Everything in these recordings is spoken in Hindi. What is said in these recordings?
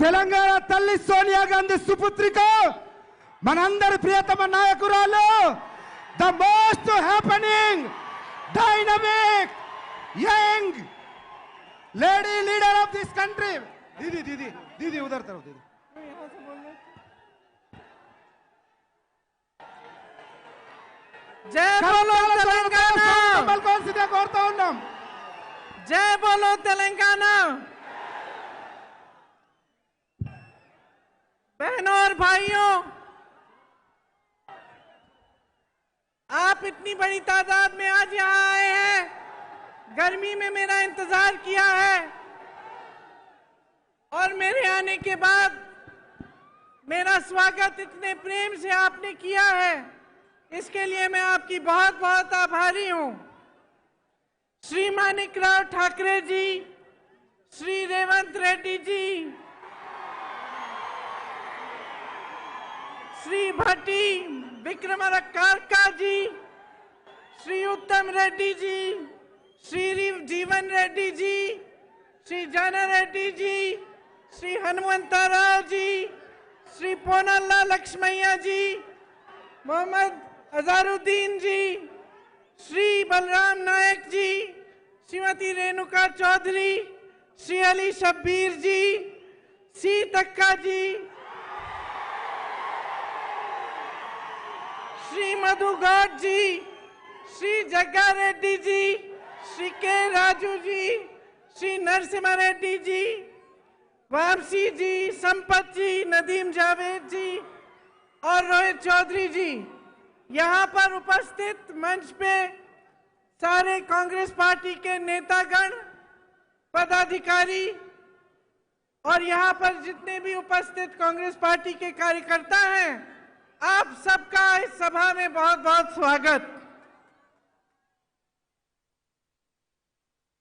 తెలంగాణ తల్లి సోనియా గాంధీ సుపుత్రిక మనందరి ప్రియతమ నాయకురాలు the most happening dynamic young lady leader of this country. दीदी दीदी दीदी उधर तरफ दीदी। जय बोलो तेलंगाना। कौन सी कोरता उन्नम। जय बोलो तेलंगाना। बहनों और भाइयों, आप इतनी बड़ी तादाद में आज यहाँ आए हैं। गर्मी में मेरा इंतजार किया है और मेरे आने के बाद मेरा स्वागत इतने प्रेम से आपने किया है, इसके लिए मैं आपकी बहुत बहुत आभारी हूं। श्री मानिकराव ठाकरे जी, श्री रेवंत रेड्डी जी, श्री भट्टी विक्रमार्का जी, श्री उत्तम रेड्डी जी, श्री जीवन रेड्डी जी, श्री जाना रेड्डी जी, श्री हनुमंतराव जी, श्री पोनल्ला लक्ष्मैया जी, मोहम्मद अजहरुद्दीन जी, श्री बलराम नायक जी, श्रीमती रेणुका चौधरी, श्री अली शब्बीर जी, सी तक्का जी, श्री मधु गौड़ जी, श्री जग्गा रेड्डी जी, श्री के राजू जी, श्री नरसिम्हा रेड्डी जी, वामसी जी, संपत जी, नदीम जावेद जी और रोहित चौधरी जी। यहाँ पर उपस्थित मंच पे सारे कांग्रेस पार्टी के नेतागण, पदाधिकारी और यहाँ पर जितने भी उपस्थित कांग्रेस पार्टी के कार्यकर्ता हैं, आप सबका इस सभा में बहुत बहुत स्वागत।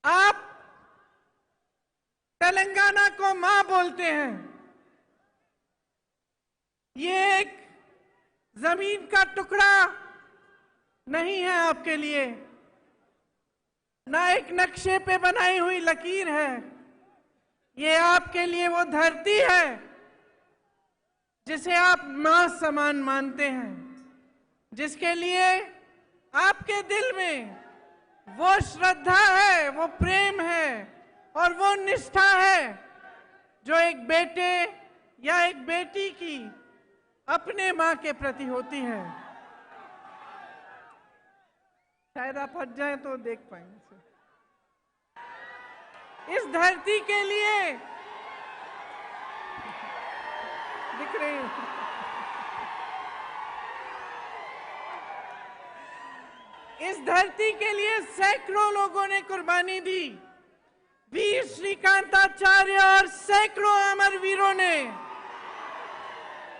आप तेलंगाना को मां बोलते हैं। ये एक जमीन का टुकड़ा नहीं है आपके लिए, ना एक नक्शे पे बनाई हुई लकीर है। ये आपके लिए वो धरती है जिसे आप मां समान मानते हैं, जिसके लिए आपके दिल में वो श्रद्धा है, वो प्रेम है और वो निष्ठा है जो एक बेटे या एक बेटी की अपने मां के प्रति होती है। शायद आप हट जाएं तो देख पाएंगे। इस धरती के लिए दिख रहे हैं। इस धरती के लिए सैकड़ों लोगों ने कुर्बानी दी। वीर श्रीकांताचार्य और सैकड़ों अमर वीरों ने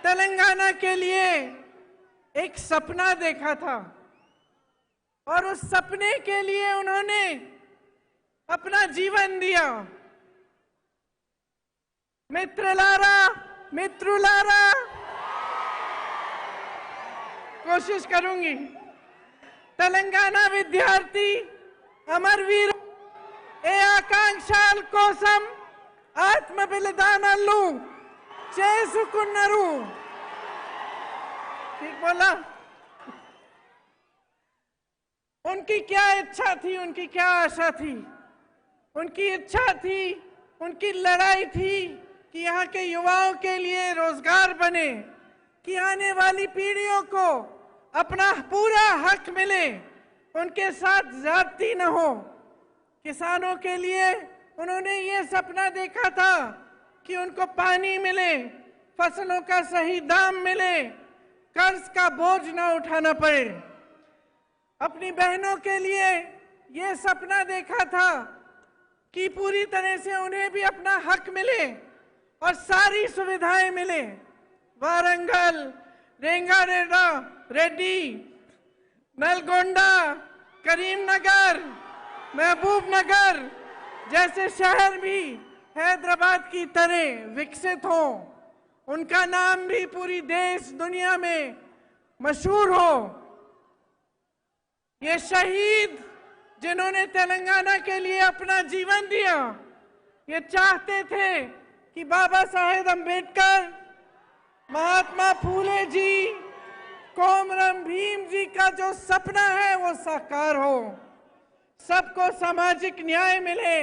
तेलंगाना के लिए एक सपना देखा था और उस सपने के लिए उन्होंने अपना जीवन दिया। मित्रुलारा कोशिश करूंगी। तेलंगाना विद्यार्थी अमरवीर ए आकांक्षाल कोसम आत्म बलिदानालू చేసుకున్నారు। ठीक बोला? उनकी क्या इच्छा थी, उनकी क्या आशा थी? उनकी इच्छा थी, उनकी लड़ाई थी कि यहाँ के युवाओं के लिए रोजगार बने, कि आने वाली पीढ़ियों को अपना पूरा हक मिले, उनके साथ ज्यादती न हो। किसानों के लिए उन्होंने ये सपना देखा था कि उनको पानी मिले, फसलों का सही दाम मिले, कर्ज का बोझ न उठाना पड़े। अपनी बहनों के लिए ये सपना देखा था कि पूरी तरह से उन्हें भी अपना हक मिले और सारी सुविधाएं मिले। वारंगल, रेड्डी, नलगोंडा, करीमनगर, महबूबनगर जैसे शहर भी हैदराबाद की तरह विकसित हो, उनका नाम भी पूरी देश दुनिया में मशहूर हो। ये शहीद जिन्होंने तेलंगाना के लिए अपना जीवन दिया, ये चाहते थे कि बाबा साहेब अंबेडकर, महात्मा फूले जी, कोमरम भीम जी का जो सपना है वो साकार हो, सबको सामाजिक न्याय मिले,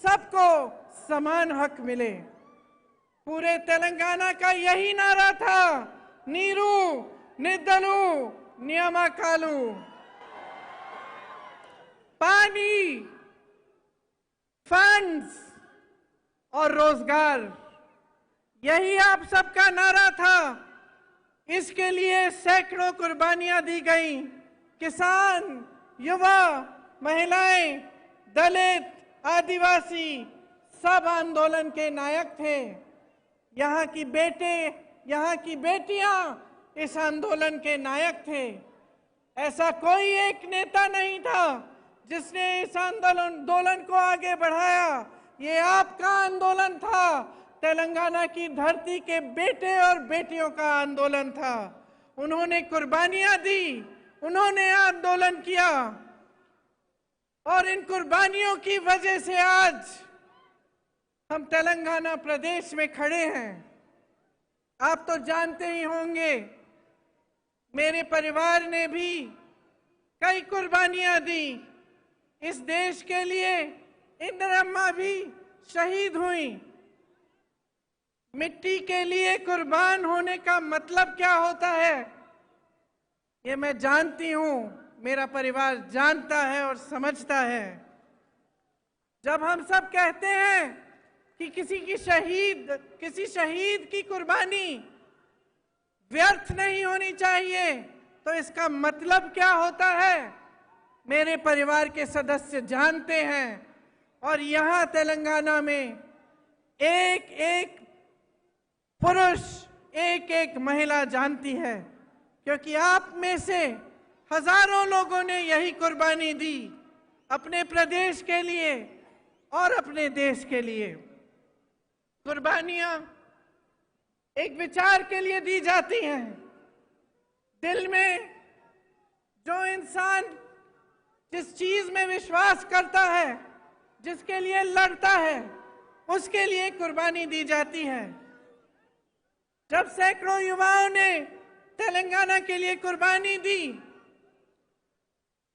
सबको समान हक मिले। पूरे तेलंगाना का यही नारा था, नीरू निद्दलू नियमकालू। पानी, फंड्स और रोजगार, यही आप सबका नारा था। इसके लिए सैकड़ों कुर्बानियां दी गई। किसान, युवा, महिलाएं, दलित, आदिवासी सब आंदोलन के नायक थे। यहाँ की बेटे, यहाँ की बेटियां इस आंदोलन के नायक थे। ऐसा कोई एक नेता नहीं था जिसने इस आंदोलन को आगे बढ़ाया। ये आपका आंदोलन था, तेलंगाना की धरती के बेटे और बेटियों का आंदोलन था। उन्होंने कुर्बानियां दी, उन्होंने आंदोलन किया और इन कुर्बानियों की वजह से आज हम तेलंगाना प्रदेश में खड़े हैं। आप तो जानते ही होंगे, मेरे परिवार ने भी कई कुर्बानियां दी इस देश के लिए। इंदिरा भी शहीद हुई। मिट्टी के लिए कुर्बान होने का मतलब क्या होता है, ये मैं जानती हूं, मेरा परिवार जानता है और समझता है। जब हम सब कहते हैं कि किसी शहीद की कुर्बानी व्यर्थ नहीं होनी चाहिए, तो इसका मतलब क्या होता है, मेरे परिवार के सदस्य जानते हैं। और यहाँ तेलंगाना में एक एक पुरुष, एक एक महिला जानती है, क्योंकि आप में से हजारों लोगों ने यही कुर्बानी दी अपने प्रदेश के लिए और अपने देश के लिए। कुर्बानियां एक विचार के लिए दी जाती हैं। दिल में जो इंसान जिस चीज में विश्वास करता है, जिसके लिए लड़ता है, उसके लिए कुर्बानी दी जाती है। जब सैकड़ों युवाओं ने तेलंगाना के लिए कुर्बानी दी,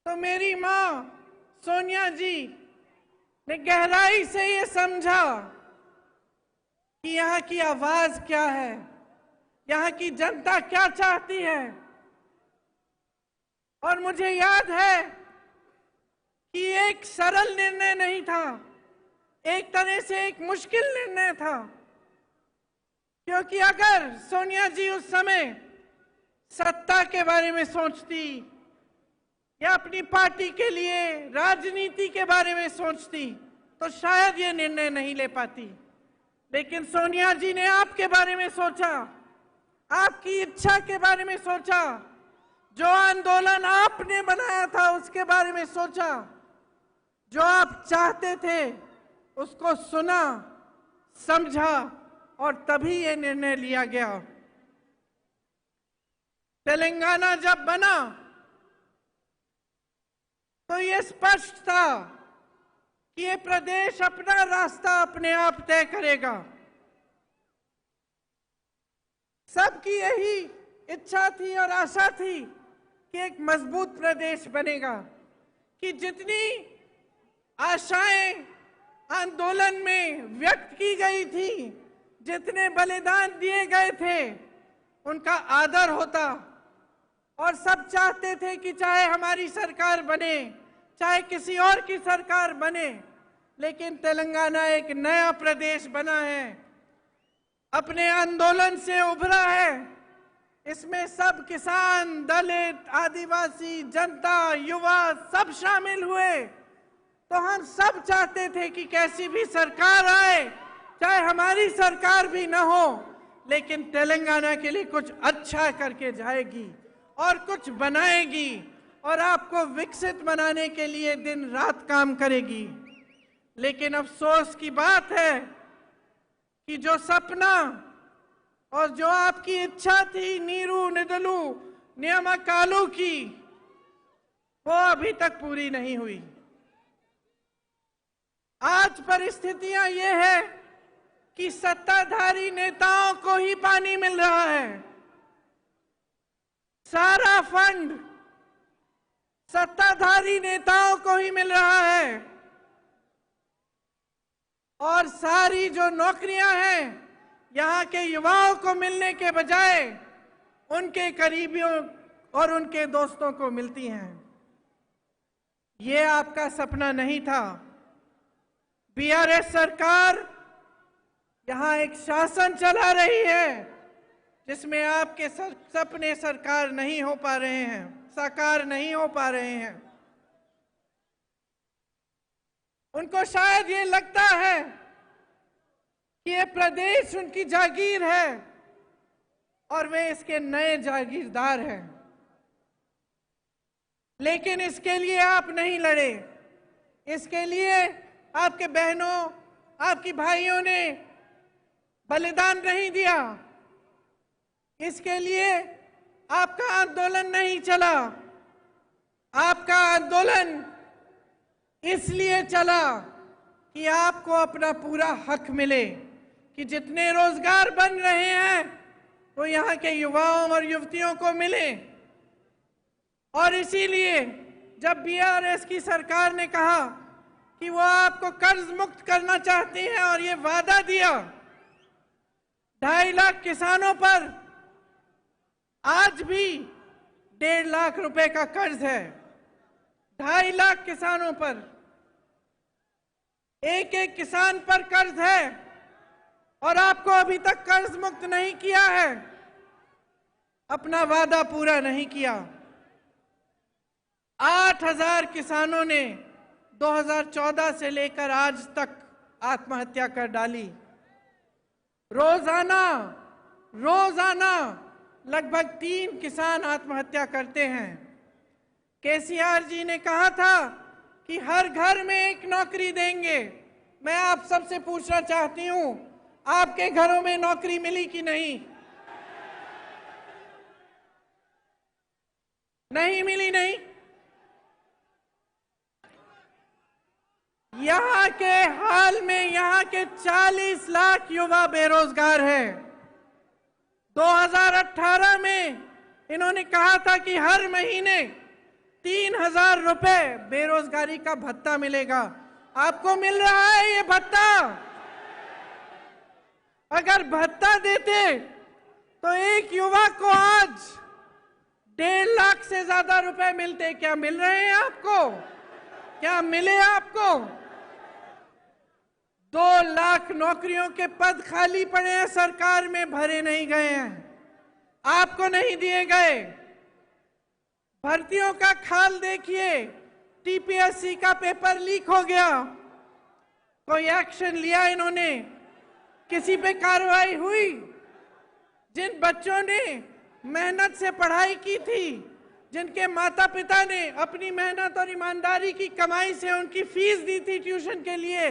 तो मेरी मां सोनिया जी ने गहराई से ये समझा कि यहाँ की आवाज क्या है, यहाँ की जनता क्या चाहती है। और मुझे याद है कि एक सरल निर्णय नहीं था, एक तरह से एक मुश्किल निर्णय था, क्योंकि अगर सोनिया जी उस समय सत्ता के बारे में सोचती या अपनी पार्टी के लिए राजनीति के बारे में सोचती, तो शायद ये निर्णय नहीं ले पाती। लेकिन सोनिया जी ने आपके बारे में सोचा, आपकी इच्छा के बारे में सोचा, जो आंदोलन आपने बनाया था उसके बारे में सोचा, जो आप चाहते थे उसको सुना, समझा और तभी ये निर्णय लिया गया। तेलंगाना जब बना तो ये स्पष्ट था कि ये प्रदेश अपना रास्ता अपने आप तय करेगा। सबकी यही इच्छा थी और आशा थी कि एक मजबूत प्रदेश बनेगा, कि जितनी आशाएं आंदोलन में व्यक्त की गई थी, जितने बलिदान दिए गए थे, उनका आदर होता। और सब चाहते थे कि चाहे हमारी सरकार बने, चाहे किसी और की सरकार बने, लेकिन तेलंगाना एक नया प्रदेश बना है, अपने आंदोलन से उभरा है। इसमें सब किसान, दलित, आदिवासी, जनता, युवा सब शामिल हुए। तो हम सब चाहते थे कि कैसी भी सरकार आए, चाहे हमारी सरकार भी न हो, लेकिन तेलंगाना के लिए कुछ अच्छा करके जाएगी और कुछ बनाएगी और आपको विकसित बनाने के लिए दिन रात काम करेगी। लेकिन अफसोस की बात है कि जो सपना और जो आपकी इच्छा थी नीरू निदलू नियमकालू की, वो अभी तक पूरी नहीं हुई। आज परिस्थितियां ये है कि सत्ताधारी नेताओं को ही पानी मिल रहा है। सारा फंड सत्ताधारी नेताओं को ही मिल रहा है और सारी जो नौकरियां हैं यहां के युवाओं को मिलने के बजाय उनके करीबियों और उनके दोस्तों को मिलती हैं। ये आपका सपना नहीं था। बीआरएस सरकार यहां एक शासन चला रही है जिसमें आपके सपने साकार नहीं हो पा रहे हैं। उनको शायद ये लगता है कि ये प्रदेश उनकी जागीर है और वे इसके नए जागीरदार हैं। लेकिन इसके लिए आप नहीं लड़े। इसके लिए आपके बहनों, आपकी भाइयों ने बलिदान नहीं दिया। इसके लिए आपका आंदोलन नहीं चला। आपका आंदोलन इसलिए चला कि आपको अपना पूरा हक मिले, कि जितने रोजगार बन रहे हैं वो यहाँ के युवाओं और युवतियों को मिले। और इसीलिए जब बीआरएस की सरकार ने कहा कि वो आपको कर्ज मुक्त करना चाहती है और ये वादा दिया, 2.5 लाख किसानों पर आज भी 1.5 लाख रुपए का कर्ज है। 2.5 लाख किसानों पर, एक एक किसान पर कर्ज है और आपको अभी तक कर्ज मुक्त नहीं किया है। अपना वादा पूरा नहीं किया। 8,000 किसानों ने 2014 से लेकर आज तक आत्महत्या कर डाली। रोजाना लगभग 3 किसान आत्महत्या करते हैं। केसीआर जी ने कहा था कि हर घर में एक नौकरी देंगे। मैं आप सबसे पूछना चाहती हूं, आपके घरों में नौकरी मिली कि नहीं? नहीं मिली। नहीं। यहाँ के हाल में यहाँ के 40 लाख युवा बेरोजगार हैं। 2018 में इन्होंने कहा था कि हर महीने 3,000 रुपए बेरोजगारी का भत्ता मिलेगा। आपको मिल रहा है ये भत्ता? अगर भत्ता देते तो एक युवा को आज 1.5 लाख से ज्यादा रुपए मिलते। क्या मिल रहे हैं आपको? क्या मिले आपको? 2 लाख नौकरियों के पद खाली पड़े हैं, सरकार में भरे नहीं गए हैं, आपको नहीं दिए गए। भर्तियों का खाल देखिए, टीपीएससी का पेपर लीक हो गया, कोई एक्शन लिया इन्होंने? किसी पे कार्रवाई हुई? जिन बच्चों ने मेहनत से पढ़ाई की थी, जिनके माता पिता ने अपनी मेहनत और ईमानदारी की कमाई से उनकी फीस दी थी ट्यूशन के लिए,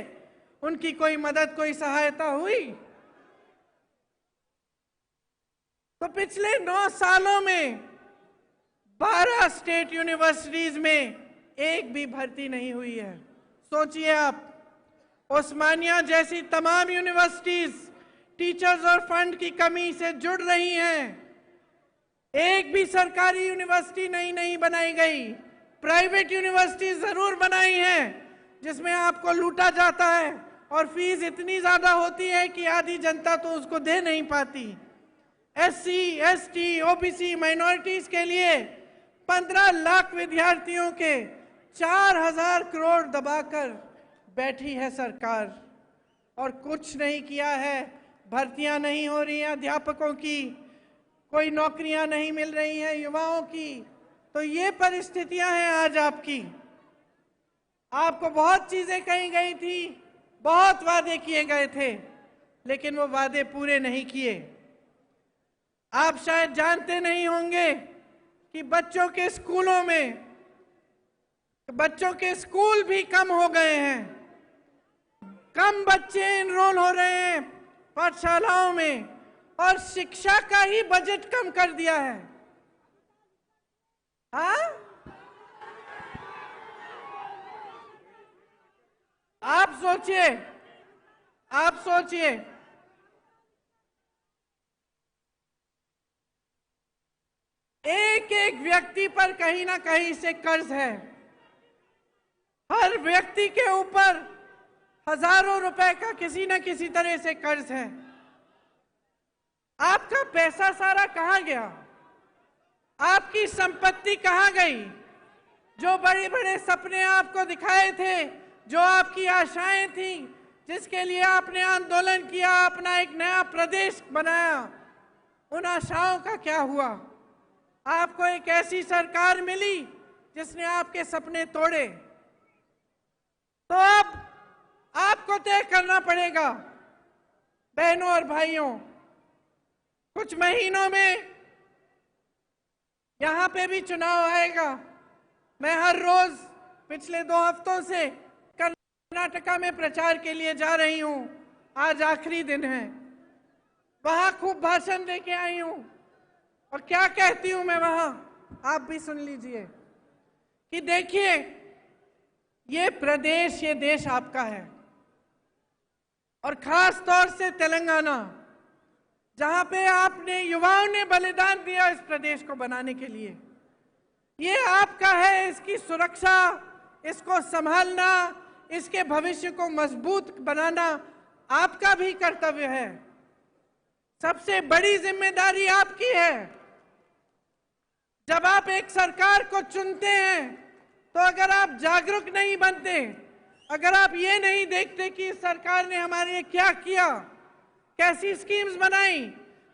उनकी कोई मदद, कोई सहायता हुई? तो पिछले 9 सालों में 12 स्टेट यूनिवर्सिटीज में एक भी भर्ती नहीं हुई है। सोचिए आप, उस्मानिया जैसी तमाम यूनिवर्सिटीज टीचर्स और फंड की कमी से जुड़ रही हैं। एक भी सरकारी यूनिवर्सिटी नहीं बनाई गई। प्राइवेट यूनिवर्सिटी जरूर बनाई हैं जिसमें आपको लूटा जाता है और फीस इतनी ज्यादा होती है कि आधी जनता तो उसको दे नहीं पाती। एससी, एसटी, ओबीसी, माइनॉरिटीज के लिए 15 लाख विद्यार्थियों के 4,000 करोड़ दबाकर बैठी है सरकार और कुछ नहीं किया है। भर्तियां नहीं हो रही हैं अध्यापकों की, कोई नौकरियां नहीं मिल रही हैं युवाओं की। तो ये परिस्थितियां हैं आज आपकी। आपको बहुत चीजें कही गई थी, बहुत वादे किए गए थे, लेकिन वो वादे पूरे नहीं किए। आप शायद जानते नहीं होंगे कि बच्चों के स्कूलों में, बच्चों के स्कूल भी कम हो गए हैं। कम बच्चे एनरोल हो रहे हैं पाठशालाओं में और शिक्षा का ही बजट कम कर दिया है। हाँ? आप सोचिए एक व्यक्ति पर कहीं ना कहीं से कर्ज है। हर व्यक्ति के ऊपर हजारों रुपए का किसी न किसी तरह से कर्ज है। आपका पैसा सारा कहां गया? आपकी संपत्ति कहां गई? जो बड़े बड़े सपने आपको दिखाए थे, जो आपकी आशाएं थी, जिसके लिए आपने आंदोलन किया, अपना एक नया प्रदेश बनाया, उन आशाओं का क्या हुआ? आपको एक ऐसी सरकार मिली जिसने आपके सपने तोड़े। तो अब आपको तय करना पड़ेगा बहनों और भाइयों, कुछ महीनों में यहां पे भी चुनाव आएगा। मैं हर रोज पिछले 2 हफ्तों से कर्नाटका में प्रचार के लिए जा रही हूं। आज आखिरी दिन है। वहां खूब भाषण देके आई हूं और क्या कहती हूं मैं वहां, आप भी सुन लीजिए कि देखिए, ये प्रदेश, ये देश आपका है, और खास तौर से तेलंगाना, जहां पे आपने, युवाओं ने बलिदान दिया इस प्रदेश को बनाने के लिए, ये आपका है। इसकी सुरक्षा, इसको संभालना, इसके भविष्य को मजबूत बनाना आपका भी कर्तव्य है। सबसे बड़ी जिम्मेदारी आपकी है। जब आप एक सरकार को चुनते हैं तो अगर आप जागरूक नहीं बनते, अगर आप ये नहीं देखते कि इस सरकार ने हमारे लिए क्या किया, कैसी स्कीम्स बनाई,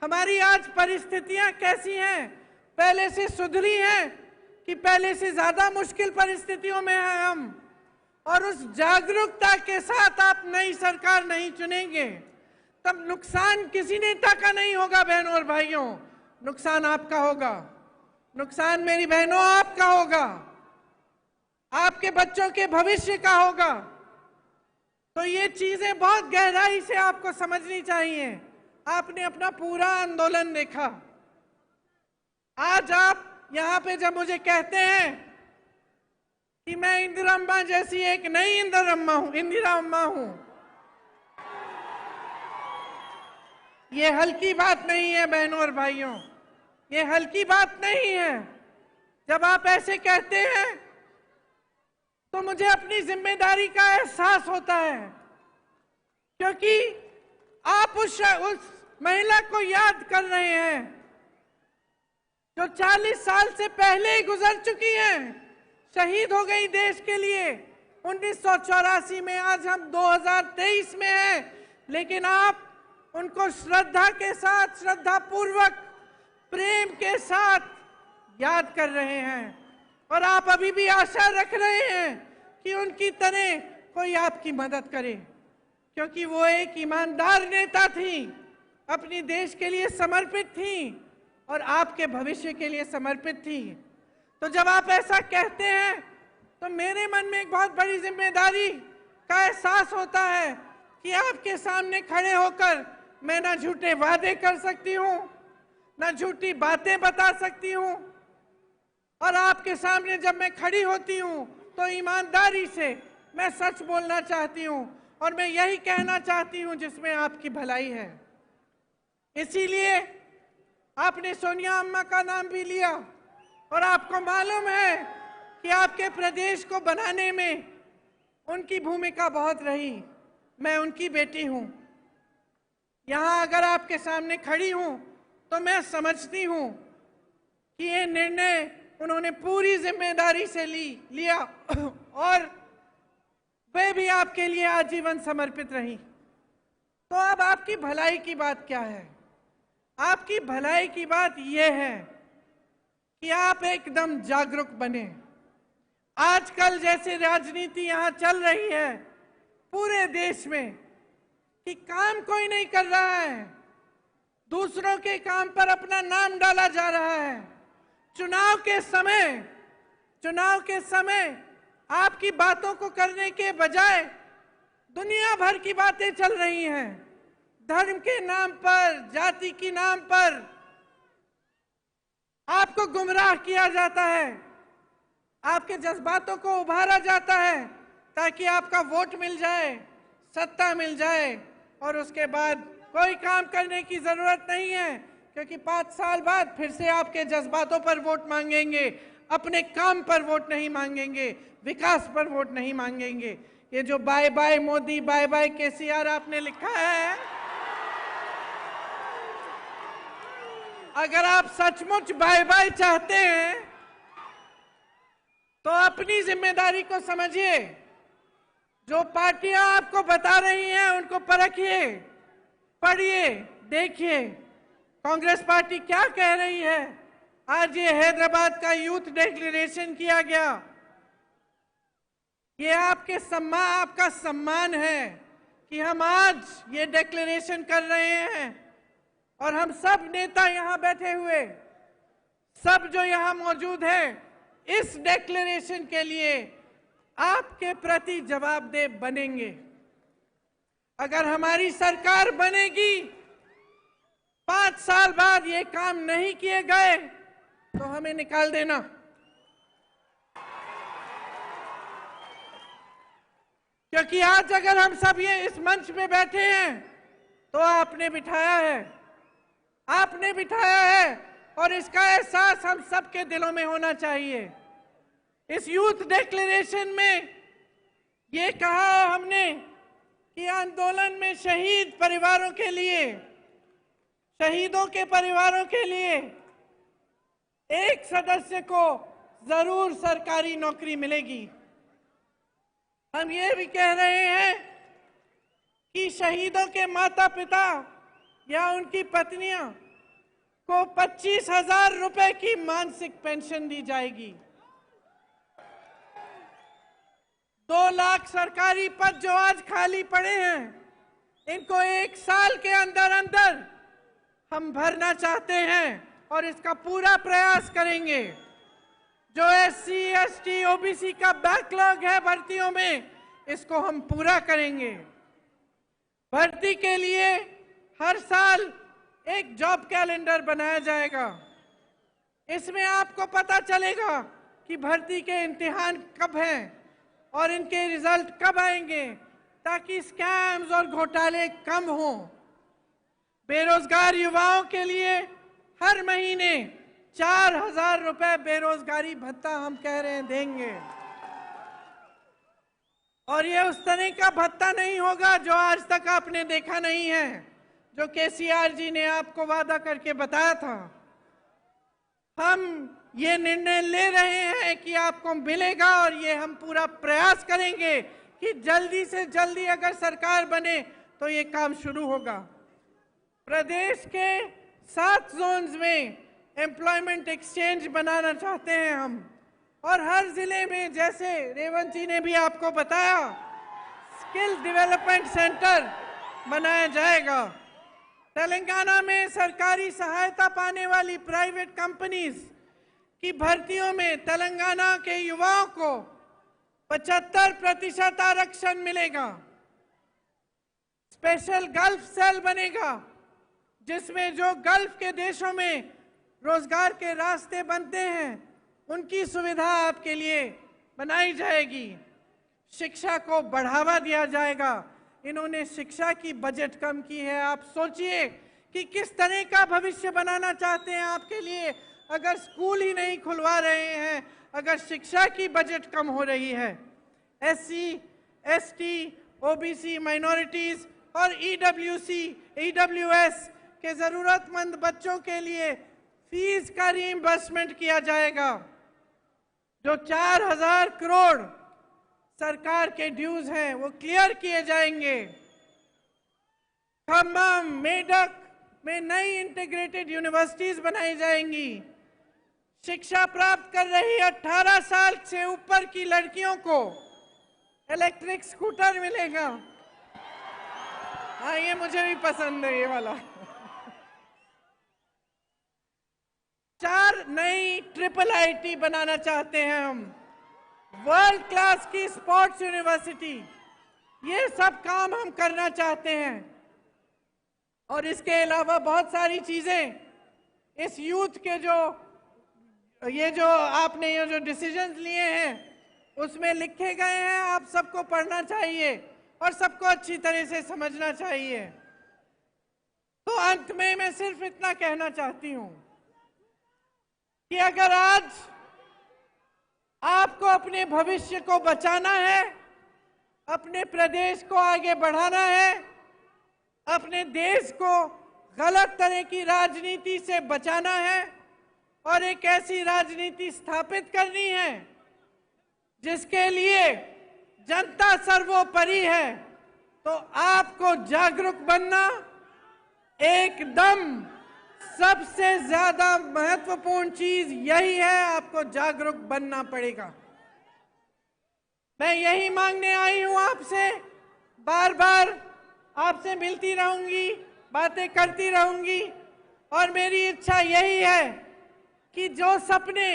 हमारी आज परिस्थितियां कैसी हैं, पहले से सुधरी हैं कि पहले से ज्यादा मुश्किल परिस्थितियों में हैं हम, और उस जागरूकता के साथ आप नई सरकार नहीं चुनेंगे, तब नुकसान किसी नेता का नहीं होगा बहनों और भाइयों, नुकसान आपका होगा। नुकसान मेरी बहनों आपका होगा, आपके बच्चों के भविष्य का होगा। तो ये चीजें बहुत गहराई से आपको समझनी चाहिए। आपने अपना पूरा आंदोलन देखा। आज आप यहाँ पे जब मुझे कहते हैं कि मैं इंदिरा अम्मा जैसी एक नई इंदिरा अम्मा हूं, ये हल्की बात नहीं है बहनों और भाइयों, ये हल्की बात नहीं है। जब आप ऐसे कहते हैं तो मुझे अपनी जिम्मेदारी का एहसास होता है, क्योंकि आप उस महिला को याद कर रहे हैं जो 40 साल से पहले ही गुजर चुकी हैं, शहीद हो गई देश के लिए 1984 में। आज हम 2023 में हैं, लेकिन आप उनको श्रद्धा के साथ, श्रद्धा पूर्वक, प्रेम के साथ याद कर रहे हैं, और आप अभी भी आशा रख रहे हैं कि उनकी तरह कोई आपकी मदद करे, क्योंकि वो एक ईमानदार नेता थी, अपनी देश के लिए समर्पित थी और आपके भविष्य के लिए समर्पित थी। तो जब आप ऐसा कहते हैं तो मेरे मन में एक बहुत बड़ी जिम्मेदारी का एहसास होता है कि आपके सामने खड़े होकर मैं ना झूठे वादे कर सकती हूँ, ना झूठी बातें बता सकती हूँ, और आपके सामने जब मैं खड़ी होती हूँ तो ईमानदारी से मैं सच बोलना चाहती हूँ, और मैं यही कहना चाहती हूँ जिसमें आपकी भलाई है। इसीलिए आपने सोनिया अम्मा का नाम भी लिया, और आपको मालूम है कि आपके प्रदेश को बनाने में उनकी भूमिका बहुत रही। मैं उनकी बेटी हूँ। यहाँ अगर आपके सामने खड़ी हूँ तो मैं समझती हूँ कि ये निर्णय उन्होंने पूरी जिम्मेदारी से लिया, और वे भी आपके लिए आजीवन समर्पित रही। तो अब आपकी भलाई की बात क्या है? आपकी भलाई की बात यह है कि आप एकदम जागरूक बने। आजकल जैसे राजनीति यहाँ चल रही है पूरे देश में, कि काम कोई नहीं कर रहा है, दूसरों के काम पर अपना नाम डाला जा रहा है। चुनाव के समय आपकी बातों को करने के बजाय दुनिया भर की बातें चल रही हैं। धर्म के नाम पर, जाति के नाम पर आपको गुमराह किया जाता है, आपके जज्बातों को उभारा जाता है ताकि आपका वोट मिल जाए, सत्ता मिल जाए, और उसके बाद कोई काम करने की जरूरत नहीं है, क्योंकि 5 साल बाद फिर से आपके जज्बातों पर वोट मांगेंगे, अपने काम पर वोट नहीं मांगेंगे, विकास पर वोट नहीं मांगेंगे। ये जो bye bye Modi, bye bye KCR आपने लिखा है, अगर आप सचमुच बाय बाय चाहते हैं तो अपनी जिम्मेदारी को समझिए। जो पार्टियां आपको बता रही हैं उनको परखिए, पढ़िए, देखिए कांग्रेस पार्टी क्या कह रही है। आज ये हैदराबाद का यूथ डिक्लेरेशन किया गया, ये आपका सम्मान है कि हम आज ये डिक्लेरेशन कर रहे हैं। और हम सब नेता यहां बैठे हुए, सब जो यहां मौजूद हैं, इस डिक्लेरेशन के लिए आपके प्रति जवाबदेह बनेंगे। अगर हमारी सरकार बनेगी, 5 साल बाद ये काम नहीं किए गए तो हमें निकाल देना। क्योंकि आज अगर हम सब ये इस मंच पे बैठे हैं तो आपने बिठाया है, आपने बिठाया है, और इसका एहसास हम सबके दिलों में होना चाहिए। इस यूथ डिक्लेरेशन में ये कहा हमने कि आंदोलन में शहीद परिवारों के लिए, शहीदों के परिवारों के लिए एक सदस्य को जरूर सरकारी नौकरी मिलेगी। हम ये भी कह रहे हैं कि शहीदों के माता पिता या उनकी पत्नियां को 25,000 रुपए की मासिक पेंशन दी जाएगी। 2 लाख सरकारी पद जो आज खाली पड़े हैं, इनको 1 साल के अंदर अंदर हम भरना चाहते हैं और इसका पूरा प्रयास करेंगे। जो SC, ST, OBC का बैकलॉग है भर्तियों में, इसको हम पूरा करेंगे। भर्ती के लिए हर साल एक जॉब कैलेंडर बनाया जाएगा। इसमें आपको पता चलेगा कि भर्ती के इम्तिहान कब हैं और इनके रिजल्ट कब आएंगे, ताकि स्कैम्स और घोटाले कम हों। बेरोजगार युवाओं के लिए हर महीने 4,000 रुपए बेरोजगारी भत्ता हम कह रहे हैं देंगे। और ये उस तरह का भत्ता नहीं होगा जो आज तक आपने देखा नहीं है, जो केसीआर जी ने आपको वादा करके बताया था। हम ये निर्णय ले रहे हैं कि आपको मिलेगा, और ये हम पूरा प्रयास करेंगे कि जल्दी से जल्दी अगर सरकार बने तो ये काम शुरू होगा। प्रदेश के 7 जोन्स में एम्प्लॉयमेंट एक्सचेंज बनाना चाहते हैं हम, और हर जिले में, जैसे रेवंत जी ने भी आपको बताया, स्किल डेवलपमेंट सेंटर बनाया जाएगा। तेलंगाना में सरकारी सहायता पाने वाली प्राइवेट कंपनीज की भर्तियों में तेलंगाना के युवाओं को 75% आरक्षण मिलेगा। स्पेशल गल्फ सेल बनेगा, जिसमें जो गल्फ के देशों में रोजगार के रास्ते बनते हैं, उनकी सुविधा आपके लिए बनाई जाएगी। शिक्षा को बढ़ावा दिया जाएगा। इन्होंने शिक्षा की बजट कम की है। आप सोचिए कि किस तरह का भविष्य बनाना चाहते हैं आपके लिए, अगर स्कूल ही नहीं खुलवा रहे हैं, अगर शिक्षा की बजट कम हो रही है। SC, ST, OBC, माइनॉरिटीज और EWS के जरूरतमंद बच्चों के लिए फीस का रीइंबर्समेंट किया जाएगा। जो 4,000 करोड़ सरकार के ड्यूज हैं वो क्लियर किए जाएंगे। खम्भम, मेडक में नई इंटीग्रेटेड यूनिवर्सिटीज बनाई जाएंगी। शिक्षा प्राप्त कर रही 18 साल से ऊपर की लड़कियों को इलेक्ट्रिक स्कूटर मिलेगा। हाँ, ये मुझे भी पसंद है, ये वाला। 4 नई IIIT बनाना चाहते हैं हम। वर्ल्ड क्लास की स्पोर्ट्स यूनिवर्सिटी, ये सब काम हम करना चाहते हैं। और इसके अलावा बहुत सारी चीजें इस यूथ के जो आपने ये जो डिसीजंस लिए हैं उसमें लिखे गए हैं। आप सबको पढ़ना चाहिए और सबको अच्छी तरह से समझना चाहिए। तो तो अंत में मैं सिर्फ इतना कहना चाहती हूं कि अगर आज आपको अपने भविष्य को बचाना है, अपने प्रदेश को आगे बढ़ाना है, अपने देश को गलत तरह की राजनीति से बचाना है और एक ऐसी राजनीति स्थापित करनी है जिसके लिए जनता सर्वोपरि है, तो आपको जागरूक बनना एकदम सबसे ज्यादा महत्वपूर्ण चीज यही है। आपको जागरूक बनना पड़ेगा। मैं यही मांगने आई हूं आपसे, बार बार आपसे मिलती रहूंगी, बातें करती रहूंगी और मेरी इच्छा यही है कि जो सपने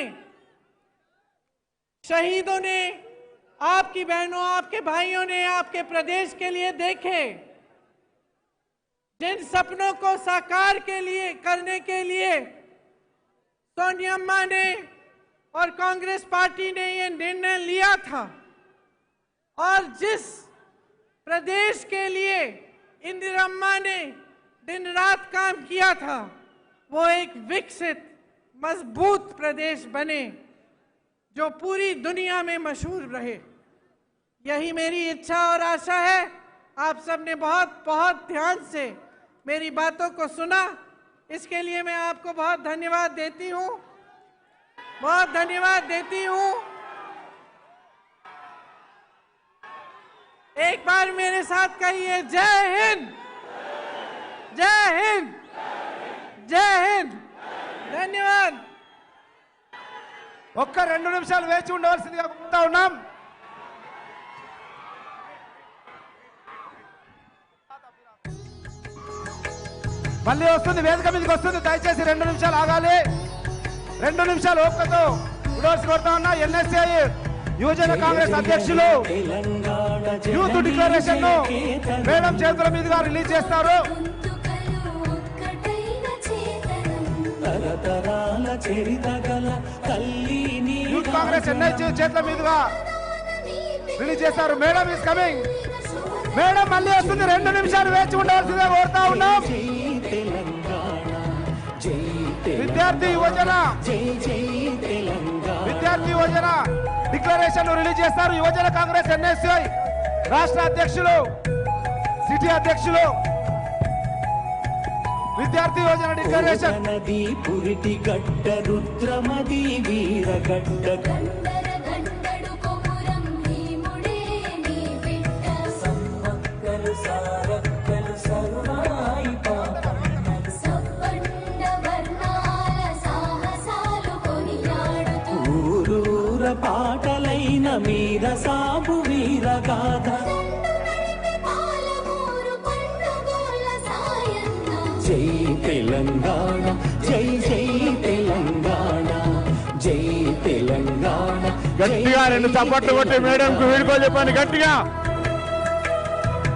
शहीदों ने, आपकी बहनों, आपके भाइयों ने आपके प्रदेश के लिए देखे, जिन सपनों को साकार करने के लिए सोनिया अम्मा ने और कांग्रेस पार्टी ने ये निर्णय लिया था और जिस प्रदेश के लिए इंदिरा अम्मा ने दिन रात काम किया था, वो एक विकसित मजबूत प्रदेश बने जो पूरी दुनिया में मशहूर रहे। यही मेरी इच्छा और आशा है। आप सबने बहुत बहुत ध्यान से मेरी बातों को सुना, इसके लिए मैं आपको बहुत धन्यवाद देती हूं, बहुत धन्यवाद देती हूं। एक बार मेरे साथ कहिए, जय हिंद, जय हिंद, जय हिंद। धन्यवाद। ఒక్క 2 నిమిషాలు వేచి ఉండవలసిందిగా కోరుతా ఉన్నాం. మళ్ళీ వస్తుంది, వేదిక మీదకి వస్తుంది. దయచేసి 2 నిమిషాలు ఆగాలి. 2 నిమిషాలు ఓపికతో ఉండవలసి కోరుతా ఉన్నా. ఎన్ఎస్ఐ యువజన కాంగ్రెస్ అధ్యక్షులు యూత్ డిక్లరేషన్ ను మేడం చేతుల మీదుగా రిలీజ్ చేస్తారు. యూత్ కాంగ్రెస్ ఎన్ఐ చేతుల మీదుగా రిలీజ్ చేస్తారు. Madam is coming. మేడం మళ్ళీ వస్తుంది. 2 నిమిషాలు వేచి ఉండవలసిందిగా కోరుతా ఉన్నాం. విద్యార్థి యువజన డిక్లరేషన్ రిలీజ్ చేస్తారు. యువజన కాంగ్రెస్ ఎన్ఎస్ఐ రాష్ట్ర అధ్యక్షులు, సిటీ అధ్యక్షులు విద్యార్థి యువజన డిక్లరేషన్. నది పురిటి గడ్డ రుద్రమది వీరగడ్డ గండరు కొమురం భీముడే నీ బిడ్డ సంవక్కలు సారక్కలు సర్వాయి పాపన్నలు సవ్వండ వర్ణాల సాహసాలు కొనియాడుతూ ఊరూర పాటలైన మీర సాబు వీరగాథ జై తెలంగాణ, జై జై తెలంగాణ, జై తెలంగాణ. గట్టిగా 2 చప్పట్లు కొట్టి మేడం కు వీడుకోలు చెప్పండి గట్టిగా.